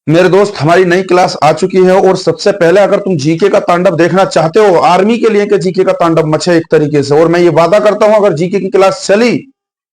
मेरे दोस्त, हमारी नई क्लास आ चुकी है और सबसे पहले अगर तुम जीके का तांडव देखना चाहते हो, आर्मी के लिए कि जीके का तांडव मचे एक तरीके से, और मैं ये वादा करता हूं अगर जीके की क्लास चली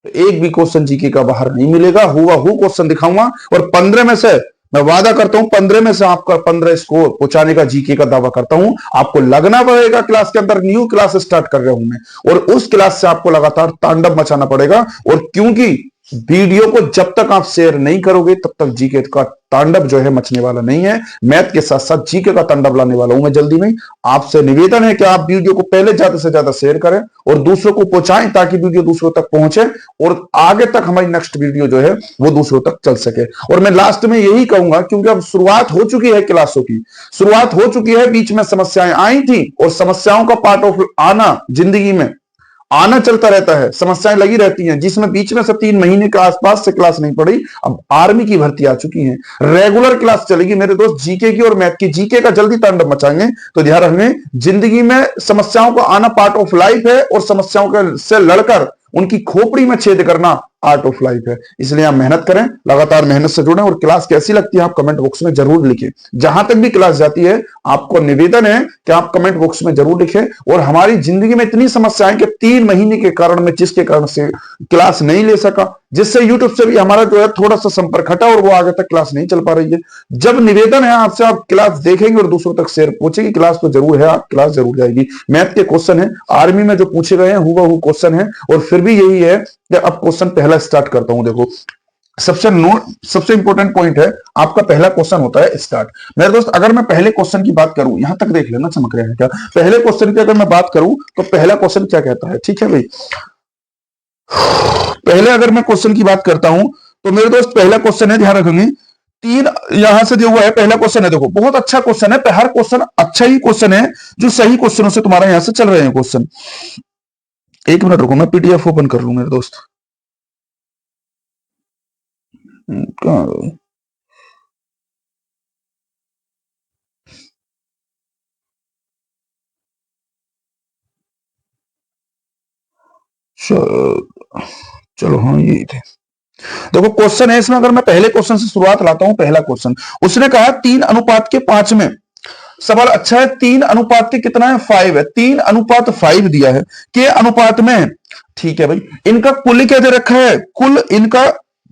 तो एक भी क्वेश्चन जीके का बाहर नहीं मिलेगा, हुआ हु क्वेश्चन दिखाऊंगा। और 15 में से मैं वादा करता हूं 15 में से आपका 15 स्कोर पहुंचाने का जीके का दावा करता हूं। आपको लगना पड़ेगा क्लास के अंदर, न्यू क्लास स्टार्ट कर रहा हूं मैं, और उस क्लास से आपको लगातार तांडव मचाना पड़ेगा। और क्योंकि वीडियो को जब तक आप शेयर नहीं करोगे तब तक जीके का तांडव जो है मचने वाला नहीं है। मैथ के साथ साथ जीके का तांडव लाने वाला हूं मैं जल्दी में। आपसे निवेदन है कि आप वीडियो को पहले ज्यादा से ज्यादा शेयर करें और दूसरों को पहुंचाएं ताकि वीडियो दूसरों तक पहुंचे और आगे तक हमारी नेक्स्ट वीडियो जो है वो दूसरों तक चल सके। और मैं लास्ट में यही कहूंगा, क्योंकि अब शुरुआत हो चुकी है, क्लासों की शुरुआत हो चुकी है, बीच में समस्याएं आई थी और समस्याओं का पार्ट ऑफ आना जिंदगी में आना चलता रहता है, समस्याएं लगी रहती हैं, जिसमें बीच में से 3 महीने के आसपास से क्लास नहीं पड़ी। अब आर्मी की भर्ती आ चुकी है, रेगुलर क्लास चलेगी मेरे दोस्त, जीके की और मैथ की। जीके का जल्दी तांडव मचाएंगे तो ध्यान रखने, जिंदगी में समस्याओं का आना पार्ट ऑफ लाइफ है और समस्याओं के से लड़कर उनकी खोपड़ी में छेद करना आर्ट ऑफ लाइफ है। इसलिए आप मेहनत करें, लगातार मेहनत से जुड़ें, और क्लास कैसी लगती है आप कमेंट बॉक्स में जरूर लिखें। जहां तक भी क्लास जाती है आपको निवेदन है कि आप कमेंट बॉक्स में जरूर लिखें। और हमारी जिंदगी में इतनी समस्याएं कि 3 महीने के कारण में, जिसके कारण से क्लास नहीं ले सका, जिससे यूट्यूब से भी हमारा जो है थोड़ा सा संपर्क हटा और वो आगे तक क्लास नहीं चल पा रही है। जब निवेदन है आपसे, आप क्लास देखेंगे और दूसरों तक शेयर पहुंचेगी, क्लास तो जरूर है, आप क्लास जरूर जाएगी। मैथ के क्वेश्चन है, आर्मी में जो पूछे गए हैं हुआ हु क्वेश्चन है, और फिर भी यही है कि अब क्वेश्चन पहला स्टार्ट करता हूं। देखो, सबसे इंपॉर्टेंट पॉइंट है, आपका पहला क्वेश्चन होता है स्टार्ट। मेरे दोस्त, अगर मैं पहले क्वेश्चन की बात करूं, यहां तक देख लेना चमक रहे हैं क्या, पहले क्वेश्चन की अगर मैं बात करूं तो पहला क्वेश्चन क्या कहता है, ठीक है भाई। पहले अगर मैं क्वेश्चन की बात करता हूं तो मेरे दोस्त पहला क्वेश्चन है, ध्यान रखेंगे, 3 यहां से जो हुआ है पहला क्वेश्चन है। देखो, बहुत अच्छा क्वेश्चन है, हर क्वेश्चन अच्छा ही क्वेश्चन है, जो सही क्वेश्चनों से तुम्हारा यहां से चल रहे हैं क्वेश्चन। एक मिनट रुको, मैं पीडीएफ ओपन कर लूं मेरे दोस्त। चलो हाँ, यही थे। देखो, क्वेश्चन है इसमें, अगर मैं पहले क्वेश्चन से शुरुआत लाता हूं, पहला क्वेश्चन उसने कहा 3:5 में। सवाल अच्छा है, 3 अनुपात के कितना है, 5 है, 3:5 दिया है, के अनुपात में, ठीक है भाई। इनका कुल क्या दे रखा है, कुल इनका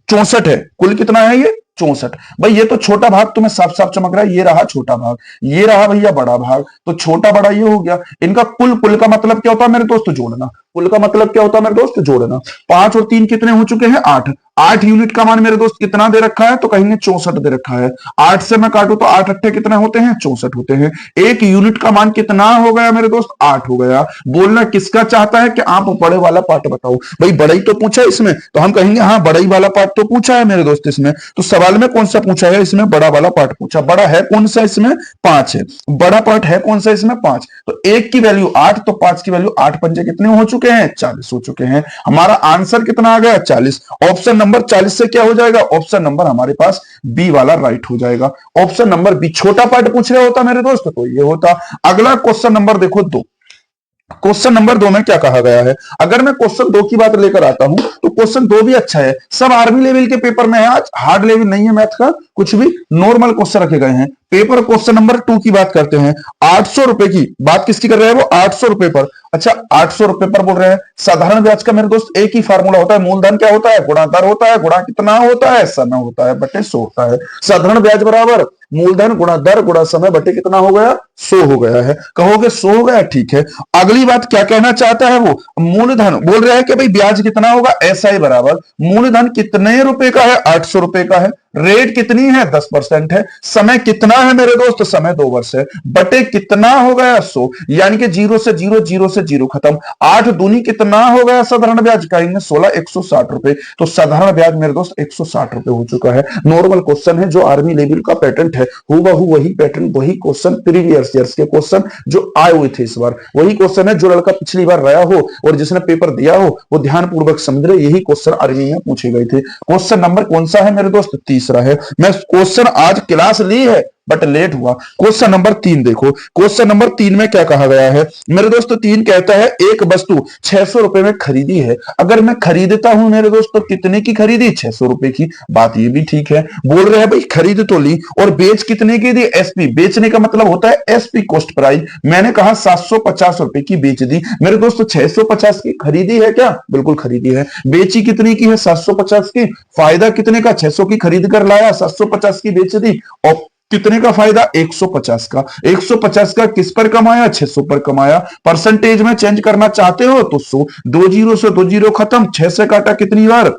64 है। कुल कितना है ये, 64। भाई ये तो छोटा भाग तुम्हें साफ साफ चमक रहा है, ये रहा छोटा भाग, ये रहा भैया बड़ा भाग, तो छोटा बड़ा ये हो गया। इनका कुल, कुल का मतलब क्या होता है मेरे दोस्त, जोड़ना। कुल का मतलब क्या होता है मेरे दोस्त, जोड़ना। 5 और 3 कितने हो चुके हैं, 8। 8 यूनिट का मान मेरे दोस्त कितना दे रखा है, तो कहेंगे 64 दे रखा है। 8 से मैं काटू तो 8 अट्ठे कितने होते हैं, 64 होते हैं। 1 यूनिट का मान कितना हो गया मेरे दोस्त, 8 हो गया। बोलना किसका चाहता है कि आप बड़े वाला पार्ट बताओ। भाई बड़ा ही तो पूछा है इसमें, तो हम कहेंगे हाँ बड़ा ही वाला पार्ट तो पूछा है मेरे दोस्त इसमें। तो सवाल में कौन सा पूछा है, इसमें बड़ा वाला पार्ट पूछा। बड़ा है कौन सा, इसमें 5 है। बड़ा पार्ट है कौन सा, इसमें 5। तो 1 की वैल्यू 8, तो 5 की वैल्यू 8 पंजे कितने हो चुके हैं, 40 हो चुके हैं। हमारा आंसर कितना आ गया, 40। ऑप्शन नंबर 40 से क्या हो जाएगा, ऑप्शन नंबर हमारे पास बी वाला राइट हो जाएगा। ऑप्शन नंबर बी, छोटा पार्ट पूछ रहे होता मेरे दोस्त तो ये होता। अगला क्वेश्चन नंबर देखो 2। क्वेश्चन नंबर 2 में क्या कहा गया है, अगर मैं क्वेश्चन 2 की बात लेकर आता हूं तो क्वेश्चन 2 भी अच्छा है। सब आर्मी लेवल के पेपर में है, आज हार्ड लेवल नहीं है मैथ का, कुछ भी नॉर्मल क्वेश्चन रखे गए हैं। पेपर क्वेश्चन नंबर 2 की बात करते हैं। 800 रुपए की बात किसकी कर रहे हैं, वो 800 रुपए पर। अच्छा, 800 रुपए पर बोल रहे हैं। साधारण ब्याज का मेरे दोस्त एक ही फार्मूला होता है, मूलधन क्या होता है, गुणा दर होता है, गुणा कितना होता है, समय होता है, बटे 100 होता है। साधारण ब्याज बराबर मूलधन गुणा दर गुणा समय बटे कितना हो गया, 100 हो गया है। कहोगे 100 हो गया, ठीक है। अगली बात क्या कहना चाहता है वो, मूलधन बोल रहा है कि भाई ब्याज कितना होगा, एसआई बराबर मूलधन कितने रुपए का है, 800 रुपए का है। रेट कितनी है, 10% है। समय कितना है मेरे दोस्त, समय 2 वर्ष है, बटे कितना हो गया, 100। यानी कि 0 से 0, 0 से 0 खत्म। 8 दूनी कितना हो गया साधारण ब्याज, कहेंगे 16, 160 रुपए। तो साधारण ब्याज मेरे दोस्त 160 रुपए हो चुका है। नॉर्मल क्वेश्चन है, जो आर्मी लेवल का पैटर्न है, हुबहू वही पैटर्न, वही क्वेश्चन प्रीवियस ईयर्स के क्वेश्चन जो आए हुए थे इस बार, वही क्वेश्चन है। जो लड़का पिछली बार रहा हो और जिसने पेपर दिया हो वो ध्यान पूर्वक समझ रहे, यही क्वेश्चन आर्मी में पूछे गए थे। क्वेश्चन नंबर कौन सा है मेरे दोस्त, तीसरा है। मैं क्वेश्चन आज क्लास ली है बट लेट हुआ। क्वेश्चन नंबर 3 देखो, क्वेश्चन नंबर 3 में क्या कहा गया है मेरे दोस्त, 3 कहता है एक वस्तु 600 रुपए में खरीदी है। अगर मैं खरीदता हूं मेरे दोस्त तो कितने की खरीदी, 600 रुपए की। बात ये भी ठीक है, बोल रहे हैं भाई खरीद तो ली और बेच कितने की दी, एसपी। बेचने का मतलब होता है एसपी, कॉस्ट प्राइस। मैंने कहा 750 रुपए की बेच दी मेरे दोस्त, 650 की खरीदी है क्या, बिल्कुल खरीदी है। बेची कितने की है, 750 की। फायदा कितने का, 600 की खरीद कर लाया, 750 की बेच दी। और कितने का फायदा, 150 का। 150 का किस पर कमाया, 600 पर कमाया। परसेंटेज में चेंज करना चाहते हो तो 100, 2 जीरो से 2 जीरो खत्म, 6 से काटा कितनी बार,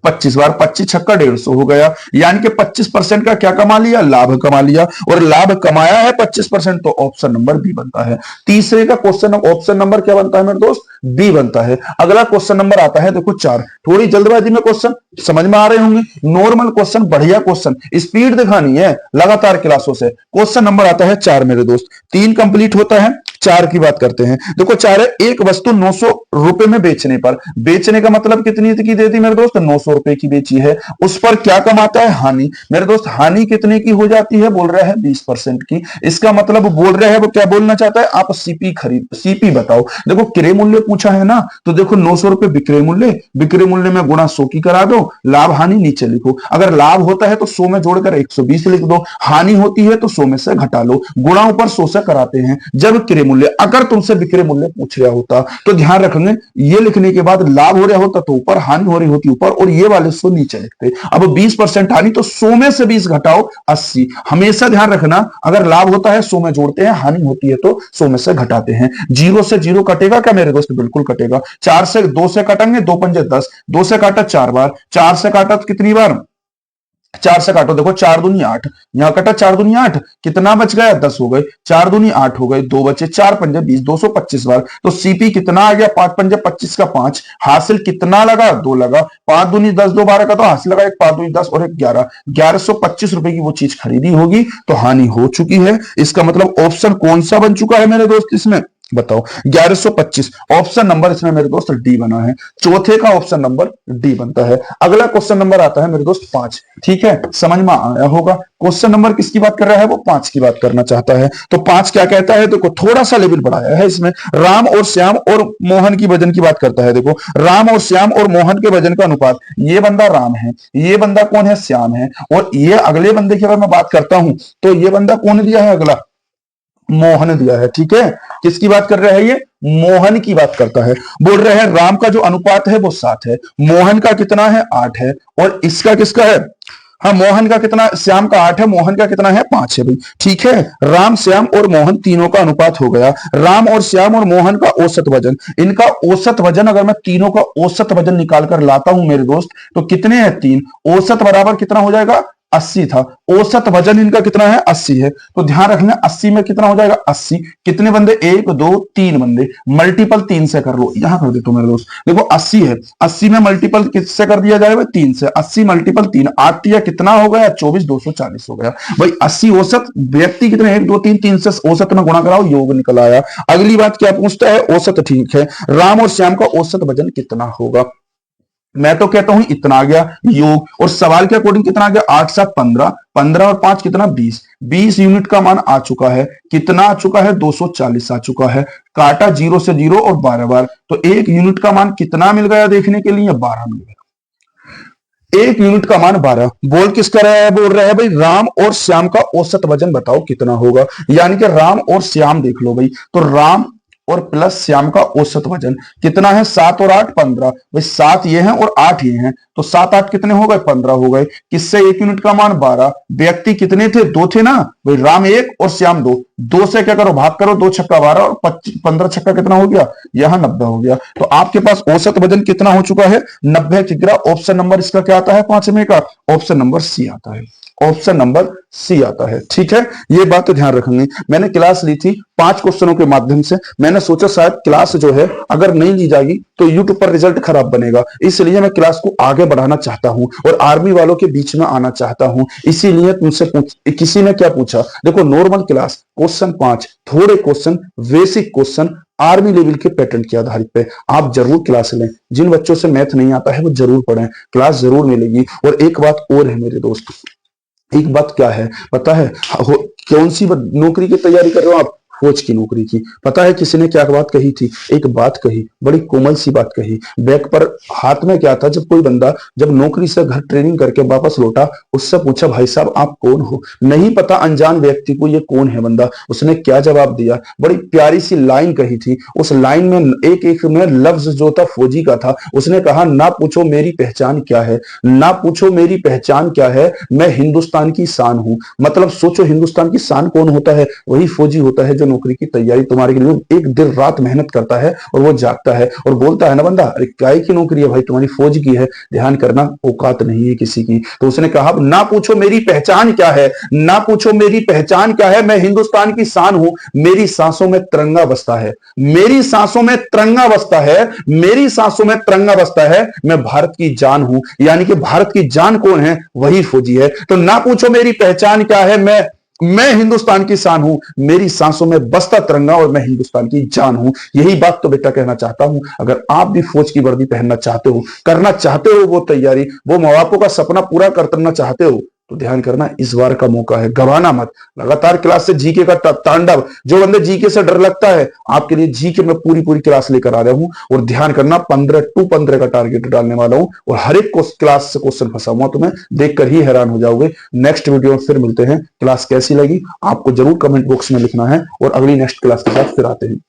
25 बार, 25 छक्का 150 हो गया। यानी कि 25% का क्या कमा लिया, लाभ कमा लिया। और लाभ कमाया है 25%, तो ऑप्शन नंबर बी बनता है। तीसरे का क्वेश्चन ऑप्शन नंबर क्या बनता है मेरे दोस्त, बी बनता है। अगला क्वेश्चन नंबर आता है देखो 4। थोड़ी जल्दबाजी में क्वेश्चन समझ में आ रहे होंगे, नॉर्मल क्वेश्चन, बढ़िया क्वेश्चन, स्पीड दिखानी है लगातार क्लासों से। क्वेश्चन नंबर आता है 4 मेरे दोस्त। 3 कंप्लीट होता है, 4 की बात करते हैं। देखो 4 है, एक वस्तु 900 रुपए में बेचने पर, बेचने का मतलब कितनी की देती मेरे दोस्त, 900 रुपए की बेची है। उस पर क्या कमाता है, हानि। मेरे दोस्त हानि कितने की हो जाती है, बोल रहा है 20% की। इसका मतलब बोल रहा है, वो क्या बोलना चाहता है, आप सीपी खरीद, सीपी बताओ। देखो क्रय मूल्य पूछा है ना, तो देखो 900 रुपए विक्रय मूल्य, विक्रय मूल्य में गुणा 100 की करा दो, लाभ हानि नीचे लिखो। अगर लाभ होता है तो 100 में जोड़कर 120 लिख दो, हानि होती है तो 100 में से घटा लो, गुणा ऊपर 100 से कराते हैं। जब क्रय मूल्य, अगर तुमसे विक्रय मूल्य पूछ रहा होता तो ध्यान रखेंगे, ये लिखने के बाद लाभ हो रहा होता तो ऊपर, हानि हो रही होती ऊपर, और ये वाले 100 नीचे लिखते। अब 20% हानि, तो 100 में से 20 घटाओ 80। हमेशा ध्यान रखना, अगर लाभ होता है 100 में जोड़ते हैं, हानि होती है तो 100 में से घटाते हैं। 0 से 0 कटेगा क्या मेरे दोस्त, बिल्कुल कटेगा। 4 से 2 से काटेंगे, 2 पंजे 10, 2 से काटा 4 बार, 4 से काटा तो कितनी बार, 4 से काटो, देखो 4 दूनी 8, यहां कटा 4 दूनी 8, कितना बच गया, 10 हो गए। 4 दूनी 8 हो गए, 2 बचे, 4 पंजे 20, 225 बार। तो सीपी कितना आ गया, 5 पंजे 25 का 5। हासिल कितना लगा, 2 लगा। 5 दूनी 10, 2 12 का, तो हासिल लगा 1, 5 दूनी 10 और 1 11, 1125 रुपए की वो चीज खरीदी होगी, तो हानि हो चुकी है। इसका मतलब ऑप्शन कौन सा बन चुका है मेरे दोस्त, इसमें बताओ 1125। ऑप्शन नंबर इसमें मेरे दोस्त डी बना है। चौथे का ऑप्शन नंबर डी बनता है। अगला क्वेश्चन नंबर आता है मेरे दोस्त 5। ठीक है, समझ में आया होगा। क्वेश्चन नंबर किसकी बात कर रहा है, वो 5 की बात करना चाहता है। तो 5 क्या कहता है, देखो थोड़ा सा लेवल बढ़ाया है इसमें। राम और श्याम और मोहन की वजन की बात करता है। देखो राम और श्याम और मोहन के वजन का अनुपात, ये बंदा राम है, ये बंदा कौन है, श्याम है। और ये अगले बंदे की अगर मैं बात करता हूं तो ये बंदा कौन दिया है, अगला मोहन दिया है। ठीक है, किसकी बात कर रहा है, ये मोहन की बात करता है। बोल रहे हैं राम का जो अनुपात है वो 7 है, मोहन का कितना है, 8 है, और इसका किसका है, हाँ मोहन का कितना, श्याम का 8 है, मोहन का कितना है, 5 है भाई। ठीक है, राम श्याम और मोहन तीनों का अनुपात हो गया। राम और श्याम और मोहन का औसत वजन, इनका औसत वजन अगर मैं तीनों का औसत वजन निकाल कर लाता हूं मेरे दोस्त, तो कितने हैं, 3। औसत बराबर कितना हो जाएगा, 80 था। औसत वजन इनका कितना है, 80 है। तो ध्यान रखना 80 में कितना हो जाएगा, 80। कितने बंदे, 1 2 3 बंदे, मल्टीपल 3 से कर लो, यहां कर देता हूं मेरे दोस्त। देखो 80 है, 80 में मल्टीपल किससे कर दिया जाएगा, 3 से। 80 मल्टीपल 3, 8 या कितना हो गया, 24, 240 हो गया भाई। 80 औसत, व्यक्ति कितने, 1 2 3, 3 से औसत में गुणा कराओ, योग निकल आया। अगली बात क्या पूछता है, औसत। ठीक है, राम और श्याम का औसत वजन कितना होगा, मैं तो कहता हूं इतना आ गया योग। और सवाल के अकॉर्डिंग कितना आ गया, 8 7 15, 15 और 5 कितना, 20, 20 यूनिट का मान आ चुका है। कितना आ चुका है, 240 आ चुका है। काटा 0 से 0 और 12 बार, तो 1 यूनिट का मान कितना मिल गया देखने के लिए, 12 मिल गया। 1 यूनिट का मान 12। बोल किसका रहा है, बोल रहा है भाई राम और श्याम का औसत वजन बताओ कितना होगा। यानी कि राम और श्याम देख लो भाई, तो राम और प्लस श्याम का औसत वजन कितना है, 7 और 8 15, भाई 7 ये हैं और 8 ये हैं, तो 7 8 कितने हो गए, 15 हो गए। किससे, 1 यूनिट का मान 12। व्यक्ति कितने थे, 2 थे ना भाई, राम 1 और श्याम 2। 2 से क्या करो, भाग करो, 2 छक्का 12 और 15 छक्का कितना हो गया, यहां 90 हो गया। तो आपके पास औसत वजन कितना हो चुका है, 90 किग्रा। ऑप्शन नंबर इसका क्या आता है, 5वें का ऑप्शन नंबर सी आता है। ऑप्शन नंबर सी आता है। ठीक है, ये बात तो ध्यान रखेंगे। मैंने क्लास ली थी 5 क्वेश्चनों के माध्यम से। मैंने सोचा शायद क्लास जो है अगर नहीं ली जाएगी तो यूट्यूब पर रिजल्ट खराब बनेगा, इसलिए मैं क्लास को आगे बढ़ाना चाहता हूं और आर्मी वालों के बीच में आना चाहता हूं। इसीलिए तुमसे किसी ने क्या पूछा, देखो नॉर्मल क्लास, क्वेश्चन 5, थोड़े question, basic question, army level के पैटर्न के आधारित पे आप जरूर क्लास लें। जिन बच्चों से मैथ नहीं आता है वो जरूर पढ़ें, क्लास जरूर मिलेगी। और एक बात और है मेरे दोस्त, एक बात क्या है पता है, कौन सी नौकरी की तैयारी कर रहे हो आप? फौज की नौकरी की। पता है किसी ने क्या बात कही थी? एक बात कही, बड़ी कोमल सी बात कही। बैग पर हाथ में क्या था, जब कोई बंदा जब नौकरी से घर ट्रेनिंग करके वापस लौटा, उससे पूछा भाई साहब आप कौन हो? नहीं पता अनजान व्यक्ति को ये कौन है बंदा। उसने क्या जवाब दिया? बड़ी प्यारी सी लाइन कही थी। उस लाइन में एक एक में लफ्ज जो था फौजी का था। उसने कहा ना पूछो मेरी पहचान क्या है, ना पूछो मेरी पहचान क्या है, मैं हिंदुस्तान की शान हूं। मतलब सोचो हिंदुस्तान की शान कौन होता है? वही फौजी होता है जो नौकरी की तैयारी तुम्हारे लिए एक दिन रात मेहनत करता है और वो जागता है और बोलता है ना बंदा अरे क्या की नौकरी है भाई? तुम्हारी फौज की है। ध्यान करना, औकात नहीं है किसी की। तो उसने कहा ना पूछो मेरी पहचान क्या है, ना पूछो मेरी पहचान क्या है, मैं हिंदुस्तान की शान हूं। मेरी सांसों में तिरंगा बसता है, मेरी सांसों में तिरंगा बसता है, मेरी सांसों में तिरंगा बसता है। मैं भारत की जान हूं। यानी कि भारत की जान कौन है? वही फौजी है। तो ना पूछो मेरी पहचान क्या है, मैं हिंदुस्तान की शान हूं, मेरी सांसों में बसता तिरंगा और मैं हिंदुस्तान की जान हूं। यही बात तो बेटा कहना चाहता हूं। अगर आप भी फौज की वर्दी पहनना चाहते हो, करना चाहते हो वो तैयारी, वो माँ बापों का सपना पूरा करना चाहते हो, तो ध्यान करना इस बार का मौका है, गवाना मत। लगातार क्लास से जीके का तांडव, जो बंदे जीके से डर लगता है, आपके लिए जीके में पूरी पूरी क्लास लेकर आ रहा हूं। और ध्यान करना 15 टू 15 का टारगेट डालने वाला हूं और हर एक क्लास से क्वेश्चन फंसाऊंगा, तुम्हें देखकर ही हैरान हो जाओगे। नेक्स्ट वीडियो में फिर मिलते हैं। क्लास कैसी लगी आपको जरूर कमेंट बॉक्स में लिखना है और अगली नेक्स्ट क्लास के साथ फिर आते हैं।